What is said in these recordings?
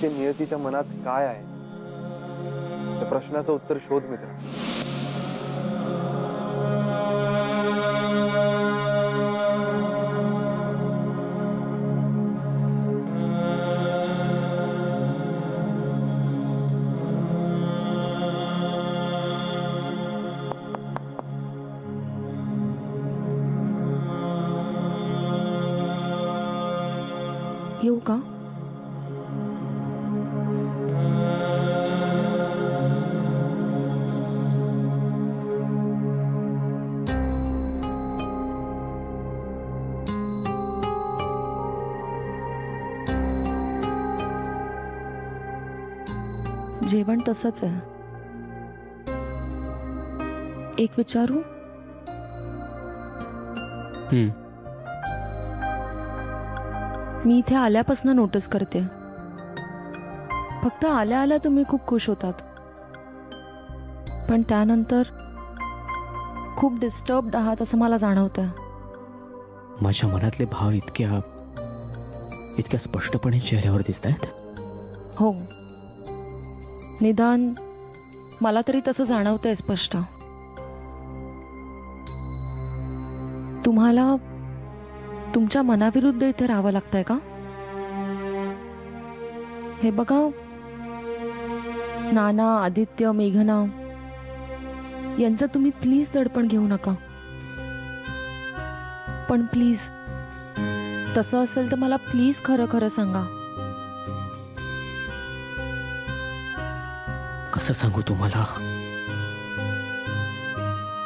नेमके नियतीच्या मनात काय आहे त्या प्रश्नाचं उत्तर शोध मित्रा. येऊ का? जेवण तसंच आहे. एक विचारू? मी इथे आल्यापासून नोटीस करते, फक्त आल्या आल्या तुम्ही खूप खुश होतात, पण त्यानंतर खूप डिस्टर्ब्ड आहात असं मला जाणवतंय. माझ्या मनातले भाव इतक्या स्पष्टपणे चेहऱ्यावर दिसत आहेत. हो, निदान मला तरी तसं जाणवतंय स्पष्ट. तुम्हाला तुमच्या मनाविरुद्ध इथे राहावं लागतंय का? हे बघा, नाना, आदित्य, मेघना यांचं तुम्ही प्लीज दडपण घेऊ नका. पण प्लीज तसं असेल तर मला प्लीज खरं खरं सांगा. कसं सांगू तुम्हाला?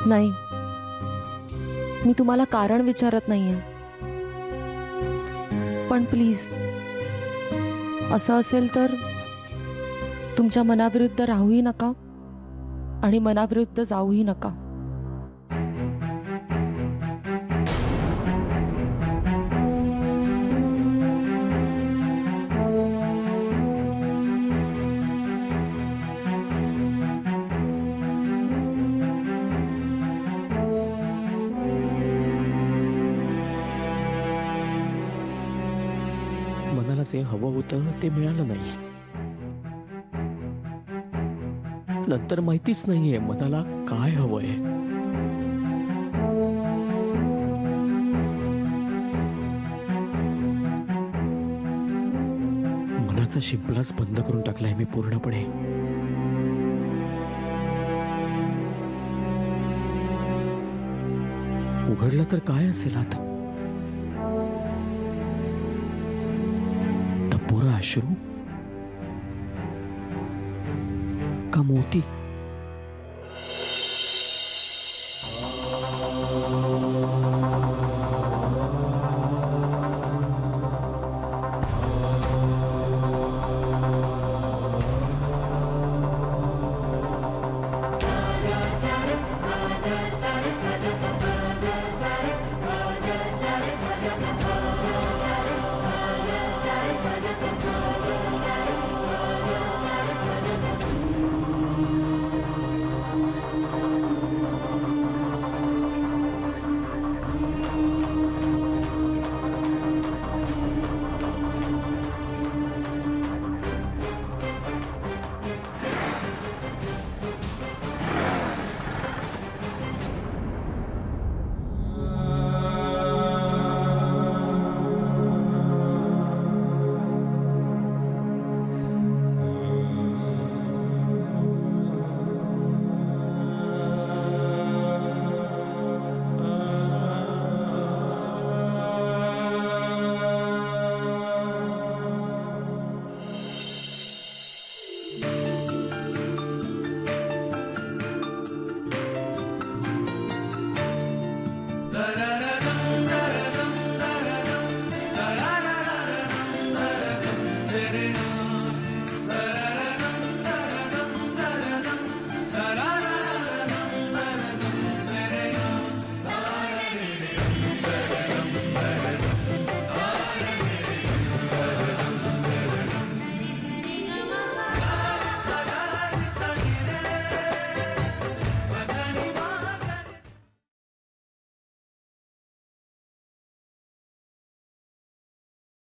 नाही, मी तुम्हाला कारण विचारत नाहीये, पण प्लीज असं असेल तर तुमच्या मनाविरुद्ध राहूही नका आणि मनाविरुद्ध जाऊही नका. मनाला जे हवं होतं ते मिळालं नाही. नंतर माहितीच नाहीये मनाला काय हवंय. मनाचा शिंपलाच बंद करून टाकलाय मी पूर्णपणे. उघडला तर काय असेल आता? टपोरा अश्रू का मोती?